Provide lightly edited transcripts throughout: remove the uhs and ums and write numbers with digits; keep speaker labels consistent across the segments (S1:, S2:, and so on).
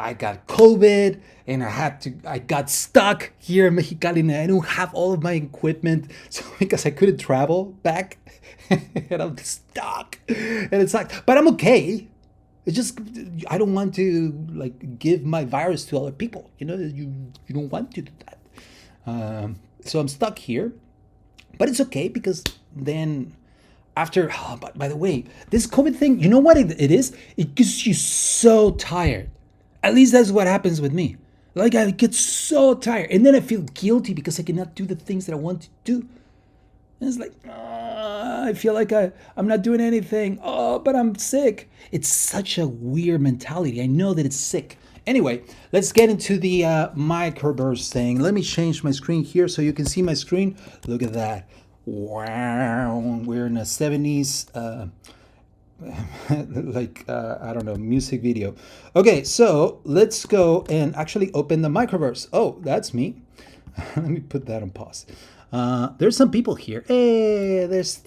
S1: I got COVID and I got stuck here in Mexicali and I don't have all of my equipment. So because I couldn't travel back and I'm stuck and it's like, but I'm okay. It's just, I don't want to like give my virus to other people. You know, you don't want to do that. So I'm stuck here, but it's okay because then after, oh, by the way, this COVID thing, you know what it is? It gets you so tired. At least that's what happens with me. Like I get so tired and then I feel guilty because I cannot do the things that I want to do. And it's like, I feel like I'm not doing anything. Oh, but I'm sick. It's such a weird mentality. I know that it's sick. Anyway, let's get into the Microverse thing. Let me change my screen here so you can see my screen. Look at that. Wow, we're in a 70s, I don't know, music video. Okay, so let's go and actually open the Microverse. Oh, that's me. Let me put that on pause. There's some people here. Hey, there's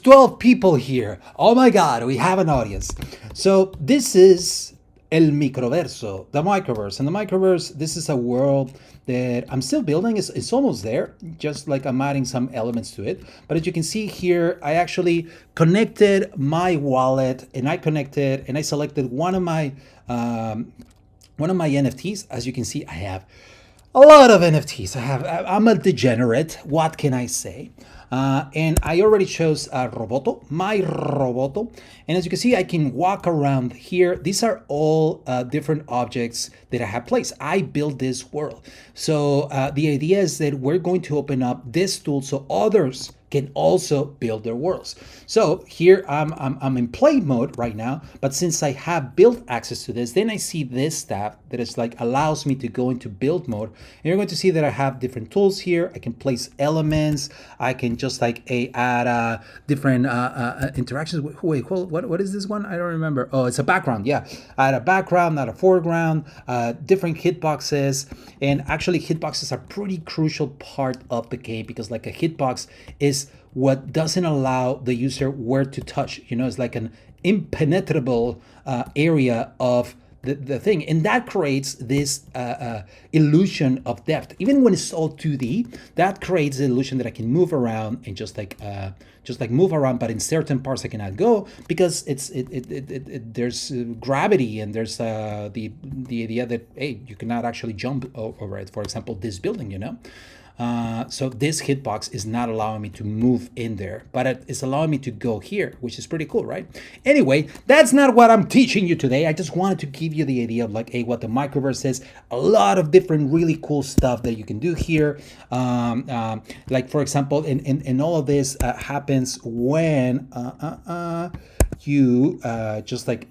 S1: 12 people here. Oh my God, we have an audience. So this is El Microverso, the Microverse. And the Microverse, this is a world that I'm still building. It's almost there, just like I'm adding some elements to it. But as you can see here, I actually connected my wallet and I selected one of my NFTs. As you can see, I have a lot of NFTs. I'm a degenerate. What can I say? And I already chose Roboto, my Roboto. And as you can see, I can walk around here. These are all different objects that I have placed. I built this world. So the idea is that we're going to open up this tool so others can also build their worlds. So here I'm in play mode right now, but since I have built access to this, then I see this tab that is like allows me to go into build mode. And you're going to see that I have different tools here. I can place elements. I can just like add different interactions. Wait, what is this one? I don't remember. Oh, it's a background. Yeah, add a background, not a foreground, different hitboxes. And actually hitboxes are pretty crucial part of the game because like a hitbox is what doesn't allow the user where to touch. You know, it's like an impenetrable area of the thing, and that creates this illusion of depth. Even when it's all 2D, that creates the illusion that I can move around and just like move around, but in certain parts I cannot go because there's gravity and there's the idea that hey, you cannot actually jump over it. For example, this building, you know. So this hitbox is not allowing me to move in there, but it's allowing me to go here, which is pretty cool, right? Anyway, that's not what I'm teaching you today. I just wanted to give you the idea of like, hey, what the Microverse is. A lot of different really cool stuff that you can do here. Like for example, in all of this happens when you just like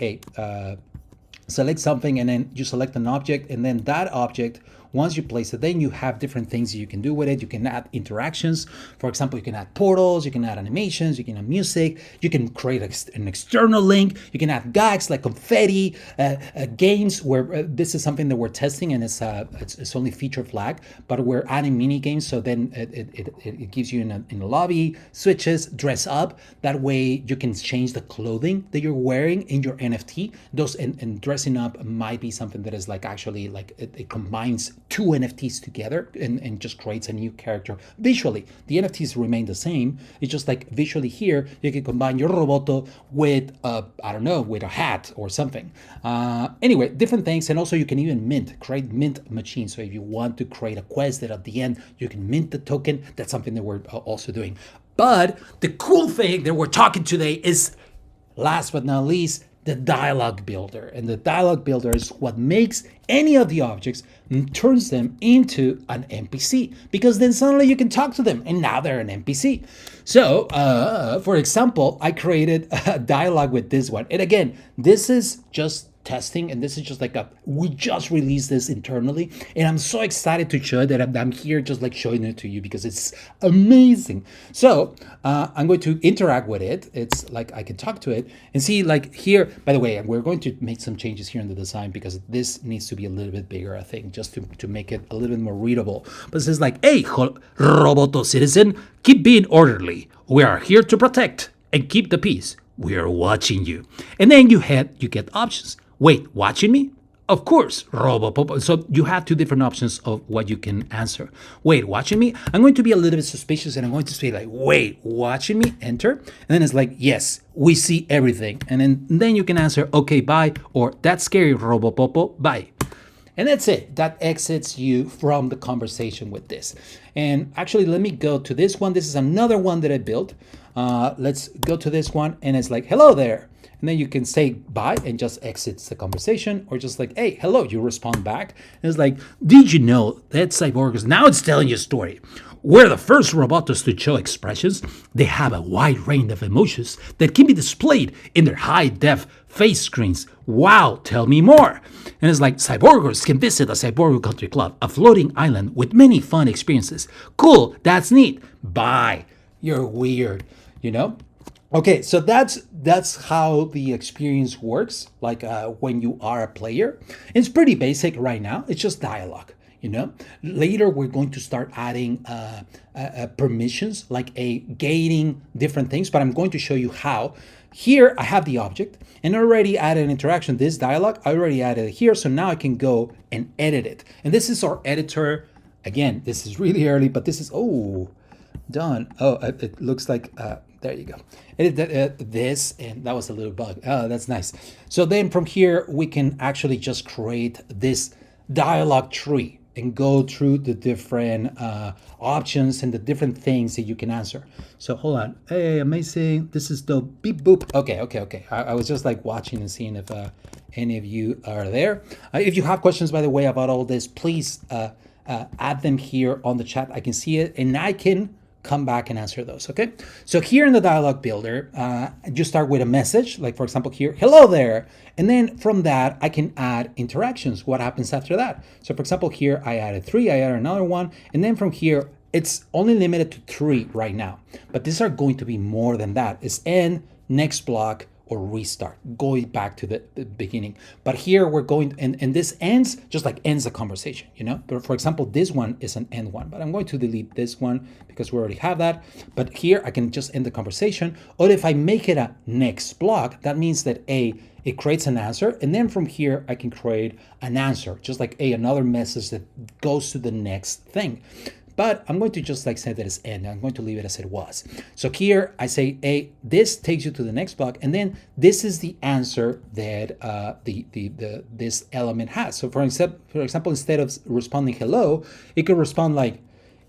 S1: select something and then you select an object, and then that object, once you place it, then you have different things you can do with it. You can add interactions. For example, you can add portals, you can add animations, you can add music, you can create an external link, you can add gags like confetti, games where this is something that we're testing and it's only feature flag, but we're adding mini games. So then it gives you in a lobby, switches, dress up. That way you can change the clothing that you're wearing in your NFT. Those and dressing up might be something that is like actually like it combines two NFTs together and just creates a new character. Visually, the NFTs remain the same. It's just like visually here, you can combine your Roboto with, I don't know, with a hat or something. Anyway, different things. And also you can even create mint machines. So if you want to create a quest that at the end, you can mint the token. That's something that we're also doing. But the cool thing that we're talking today is, last but not least, the Dialog Builder. And the Dialog Builder is what makes any of the objects and turns them into an NPC, because then suddenly you can talk to them and now they're an NPC. So, for example, I created a dialogue with this one. And again, this is just testing, and this is just like we just released this internally, and I'm so excited to show it that I'm here just like showing it to you because it's amazing. So I'm going to interact with it. It's like I can talk to it and see like here, by the way, we're going to make some changes here in the design because this needs to be a little bit bigger, I think, just to make it a little bit more readable. But it says like, hey, Roboto citizen, keep being orderly. We are here to protect and keep the peace. We are watching you. And then you get options. Wait, watching me? Of course, Robopopo. So you have two different options of what you can answer. Wait, watching me? I'm going to be a little bit suspicious and I'm going to say like, wait, watching me? Enter. And then it's like, yes, we see everything. And then you can answer, okay, bye, or that's scary, Robopopo, bye. And that's it. That exits you from the conversation with this. And actually, let me go to this one. This is another one that I built. Let's go to this one. And it's like, hello there. And then you can say bye and just exits the conversation, or just like, hey, hello, you respond back. And it's like, did you know that Cyborgers, now it's telling you a story. We're the first robots to show expressions. They have a wide range of emotions that can be displayed in their high-def face screens. Wow, tell me more. And it's like, Cyborgers can visit a Cyborg Country Club, a floating island with many fun experiences. Cool, that's neat. Bye. You're weird, you know? Okay, so that's how the experience works, like when you are a player. It's pretty basic right now. It's just dialogue, you know? Later, we're going to start adding permissions, like gating different things, but I'm going to show you how. Here, I have the object, and I already added an interaction. This dialogue, I already added it here, so now I can go and edit it. And this is our editor. Again, this is really early, but this is, done. It looks like, there you go. Edit this, and that was a little bug. Oh, that's nice. So then from here, we can actually just create this dialogue tree and go through the different options and the different things that you can answer. So hold on. Hey, amazing. This is the beep boop. Okay. I was just like watching and seeing if any of you are there. If you have questions, by the way, about all this, please add them here on the chat. I can see it, and I can come back and answer those, okay? So here in the Dialog Builder, you start with a message, like for example here, hello there. And then from that, I can add interactions. What happens after that? So for example, here I added 3, I added another one. And then from here, it's only limited to 3 right now. But these are going to be more than that. It's end, next block, or restart, going back to the beginning. But here we're going, and this ends, just like ends the conversation, you know? But for example, this one is an end one, but I'm going to delete this one because we already have that. But here I can just end the conversation. Or if I make it a next block, that means that it creates an answer. And then from here, I can create an answer, just like another message that goes to the next thing. But I'm going to just like say that it's end. I'm going to leave it as it was. So here I say, this takes you to the next block, and then this is the answer that this element has. So for example, instead of responding hello, it could respond like,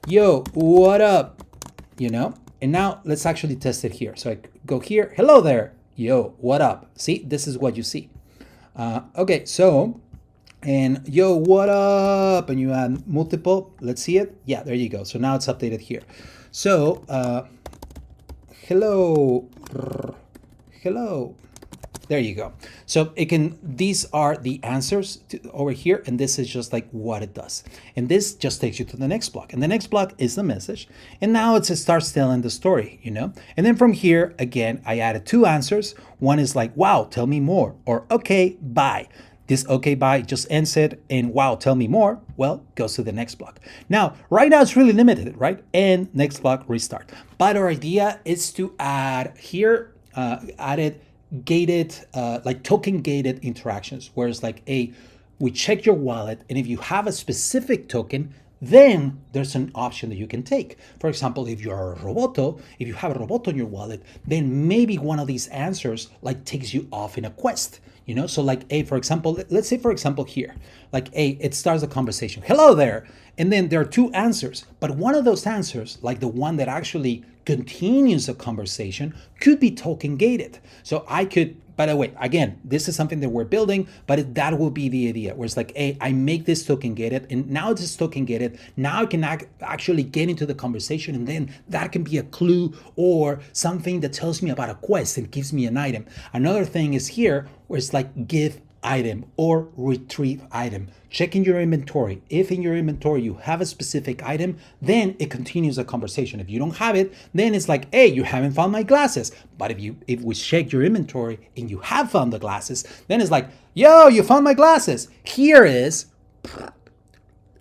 S1: yo, what up? You know? And now let's actually test it here. So I go here, hello there, yo, what up? See, this is what you see. Okay, so. And yo, what up? And you add multiple. Let's see it. Yeah, there you go. So now it's updated here. So hello. There you go. So these are the answers over here, and this is just like what it does. And this just takes you to the next block. And the next block is the message. And now it starts telling the story, you know? And then from here, again, I added 2 answers. One is like, wow, tell me more, or okay, bye. This okay, bye just ends it, and wow, tell me more, well, goes to the next block. Now, right now it's really limited, right? And next block, restart. But our idea is to add here, added gated, like token gated interactions, where it's like, we check your wallet, and if you have a specific token, then there's an option that you can take. For example, if you're a Roboto, if you have a Roboto in your wallet, then maybe one of these answers like takes you off in a quest. You know, so like for example, let's say for example here, like it starts a conversation. Hello there. And then there are 2 answers, but one of those answers, like the one that actually continues a conversation, could be token gated. So I could, by the way, again, this is something that we're building, but that will be the idea, where it's like, I make this token gated, and now it's token gated. Now I can actually get into the conversation, and then that can be a clue or something that tells me about a quest and gives me an item. Another thing is here, where it's like give item or retrieve item. Check in your inventory. If in your inventory you have a specific item, then it continues a conversation. If you don't have it, then it's like, hey, you haven't found my glasses. But if we check your inventory and you have found the glasses, then it's like, yo, you found my glasses. Here is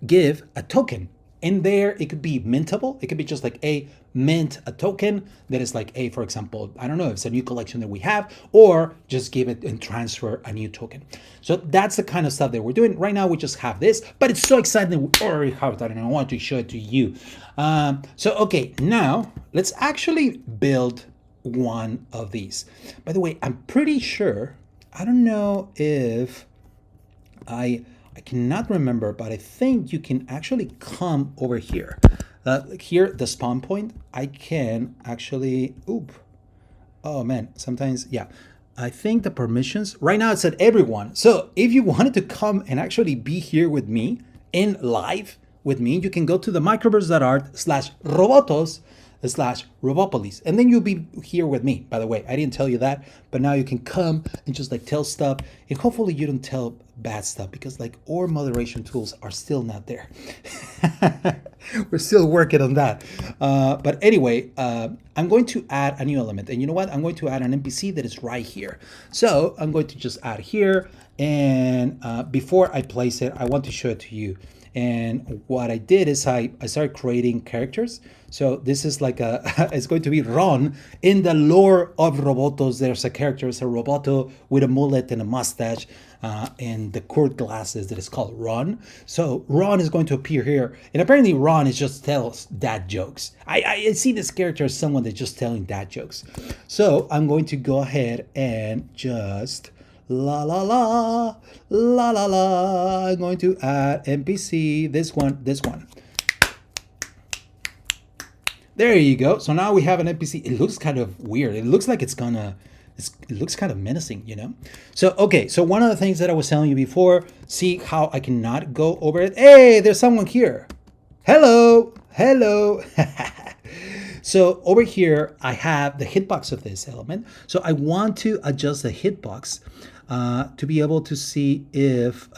S1: give a token. In there, it could be mintable. It could be just like a mint a token that is like a, for example, I don't know if it's a new collection that we have, or just give it and transfer a new token. So that's the kind of stuff that we're doing right now. We just have this, but it's so exciting that we already have that, and I want to show it to you. So okay, now let's actually build one of these. By the way, I'm pretty sure, I don't know if I cannot remember, but I think you can actually come over here. Here, the spawn point, I can actually, oh man, sometimes, yeah. I think the permissions, right now it said everyone. So if you wanted to come and actually be here with me, in live with me, you can go to the microverse.art/robotos/robopolis, and then you'll be here with me. By the way, I didn't tell you that, but now you can come and just like tell stuff, and hopefully you don't tell bad stuff, because like our moderation tools are still not there. We're still working on that. But anyway, I'm going to add a new element, and you know what? I'm going to add an NPC that is right here. So I'm going to just add here, and before I place it, I want to show it to you. And what I did is I started creating characters. So this is like it's going to be Ron. In the lore of Robotos, there's a character, it's a Roboto with a mullet and a mustache and the court glasses that is called Ron. So Ron is going to appear here. And apparently Ron is just tells dad jokes. I see this character as someone that's just telling dad jokes. So I'm going to go ahead and just la la la la la la. I'm going to add NPC, this one. There you go. So now we have an NPC. It looks kind of weird. It looks like it looks kind of menacing, you know? So, okay. So one of the things that I was telling you before, see how I cannot go over it. Hey, there's someone here. Hello. So over here, I have the hitbox of this element. So I want to adjust the hitbox to be able to see if,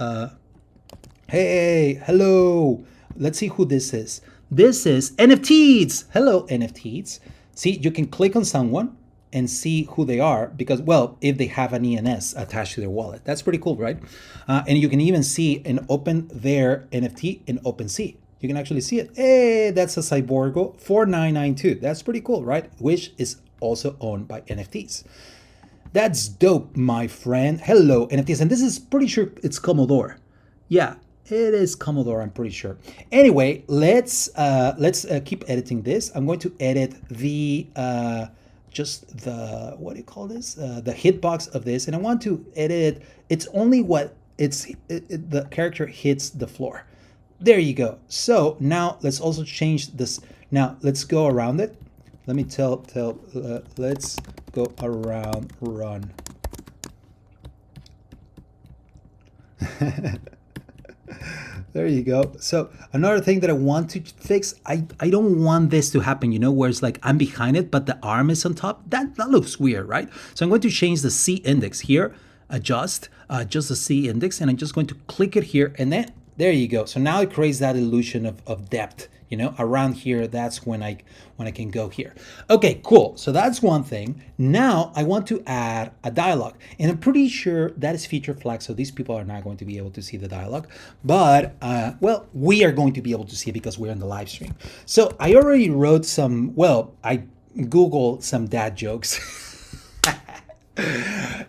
S1: hey, hello. Let's see who this is. This is NFTs. Hello, NFTs. See, you can click on someone and see who they are, because, well, if they have an ENS attached to their wallet. That's pretty cool, right? And you can even see and open their NFT in OpenSea. You can actually see it. Hey, that's a Cyborgo 4992. That's pretty cool, right? Which is also owned by NFTs. That's dope, my friend. Hello, NFTs. And this is pretty sure it's Commodore. Yeah, it is Commodore, I'm pretty sure. Anyway, let's keep editing this. I'm going to edit the just the, what do you call this? The hitbox of this, and I want to edit. It's only what the character hits the floor. There you go. So now let's also change this. Now let's go around it. Let me let's go around Run. There you go. So another thing that I want to fix, I don't want this to happen, you know, where it's like I'm behind it, but the arm is on top. That looks weird, right? So I'm going to change the C index here, adjust just the C index, and I'm just going to click it here, and then there you go. So now it creates that illusion of depth, you know, around here. That's when I can go here. Okay, cool. So that's one thing. Now I want to add a dialogue, and I'm pretty sure that is feature flag. So these people are not going to be able to see the dialogue, but well, we are going to be able to see it because we're in the live stream. So I already wrote some, well, I Googled some dad jokes.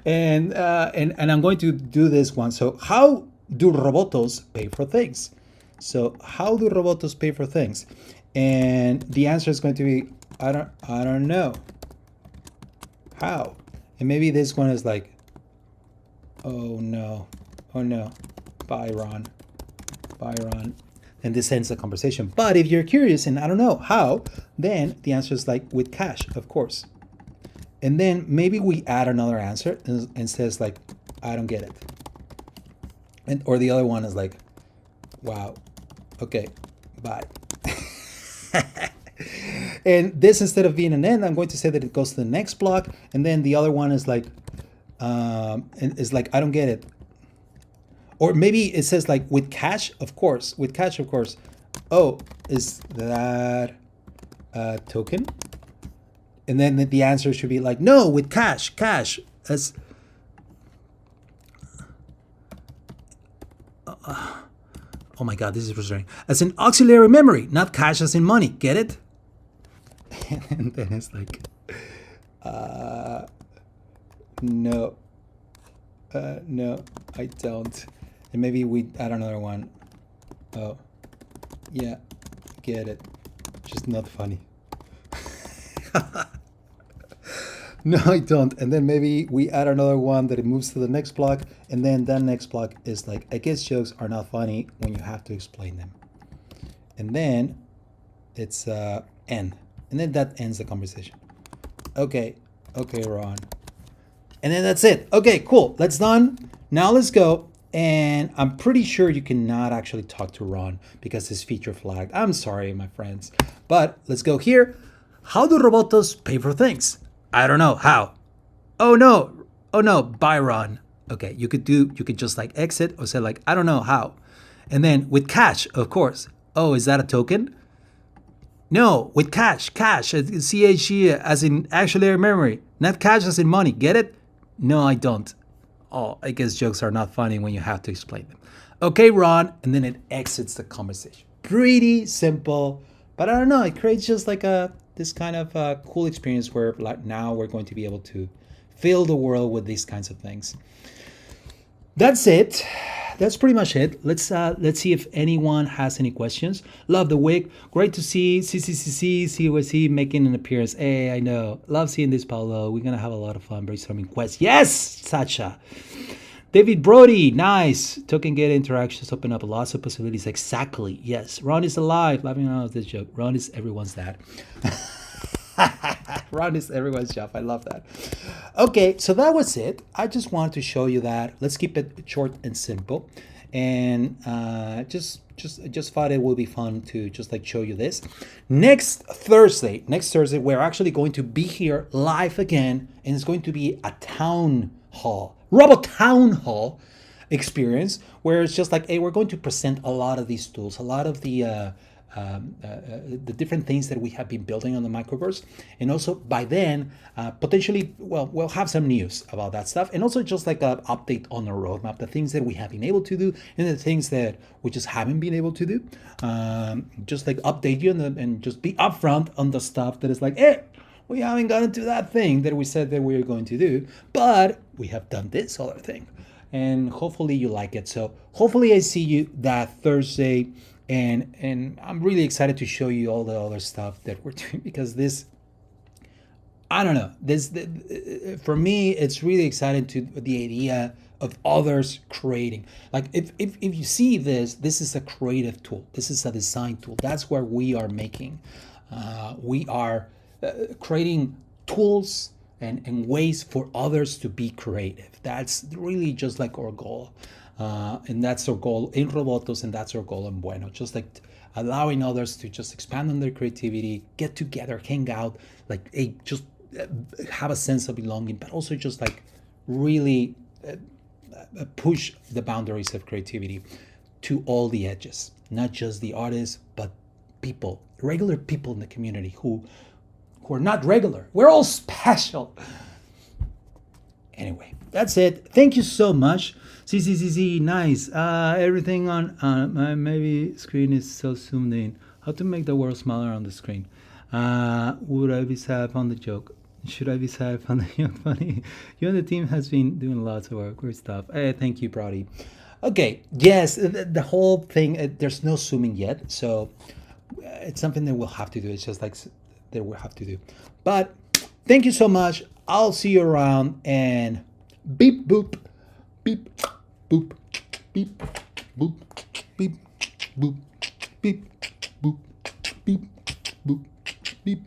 S1: and I'm going to do this one. So how do Robotos pay for things? So how do Robotos pay for things? And the answer is going to be, I don't know. How? And maybe this one is like, oh no, bye Ron. And this ends the conversation. But if you're curious and I don't know how, then the answer is like with cash, of course. And then maybe we add another answer and says like, I don't get it. And or the other one is like, wow, okay, bye. And this, instead of being an end, I'm going to say that it goes to the next block. And then the other one is like, I don't get it. Or maybe it says like with cash, of course, Oh, is that a token? And then the answer should be like, no, with cash as Oh my God, this is frustrating. As an auxiliary memory, not cash as in money. Get it? And then it's like, no, no, I don't. And maybe we add another one. Oh, yeah, get it. Just not funny. No, I don't. And then maybe we add another one that it moves to the next block. And then that next block is like, I guess jokes are not funny when you have to explain them. And then it's end. And then that ends the conversation. Okay, Ron. And then that's it. Okay, cool. That's done. Now let's go. And I'm pretty sure you cannot actually talk to Ron because it's feature flagged. I'm sorry, my friends. But let's go here. How do Robotos pay for things? I don't know. How? Oh no, bye Ron. Okay, you could just like exit or say like, I don't know how. And then with cash, of course. Oh, is that a token? No, with cash, C-H-E as in auxiliary memory, not cash as in money. Get it? No, I don't. Oh, I guess jokes are not funny when you have to explain them. Okay, Ron, and then it exits the conversation. Pretty simple, but I don't know, it creates just like this kind of cool experience where like now we're going to be able to fill the world with these kinds of things. That's it. That's pretty much it. Let's see if anyone has any questions. Love the wig. Great to see COSC making an appearance. Hey, I know. Love seeing this, Paulo. We're gonna have a lot of fun brainstorming quests. Yes, Sacha. David Brody, nice. Token get interactions open up lots of possibilities. Exactly. Yes. Ron is alive. Laughing out of this joke. Ron is everyone's dad. Ron is everyone's job. I love that. Okay, so that was it. I just wanted to show you that. Let's keep it short and simple. And just thought it would be fun to just like show you this. Next Thursday, we're actually going to be here live again, and it's going to be a town hall, Robo Town Hall experience, where it's just like, hey, we're going to present a lot of these tools, a lot of the different things that we have been building on the Microverse. And also by then, potentially, well, we'll have some news about that stuff. And also just like an update on the roadmap, the things that we have been able to do and the things that we just haven't been able to do. Just like update you and just be upfront on the stuff that is like, hey, we haven't gotten to that thing that we said that we were going to do, but we have done this other thing. And hopefully you like it. So hopefully I see you that Thursday. And I'm really excited to show you all the other stuff that we're doing, because this, I don't know, for me, it's really exciting to the idea of others creating. Like if you see this is a creative tool. This is a design tool. That's where we are making. We are creating tools and ways for others to be creative. That's really just like our goal. And that's our goal in Robotos, and that's our goal in Bueno. Just like allowing others to just expand on their creativity, get together, hang out, like just have a sense of belonging, but also just like really push the boundaries of creativity to all the edges, not just the artists, but people, regular people in the community who are not regular. We're all special. Anyway, that's it. Thank you so much. See, nice. Everything on my maybe screen is so zoomed in. How to make the world smaller on the screen? Would I be sad on the joke? Should I be sad on the joke? Funny. You and the team has been doing lots of work. Great stuff. Hey, thank you, Brody. Okay, yes, the whole thing. There's no zooming yet, so it's something that we'll have to do. It's just like that we'll have to do. But thank you so much. I'll see you around, and beep boop, beep boop, beep boop, beep boop, beep boop, beep boop, beep.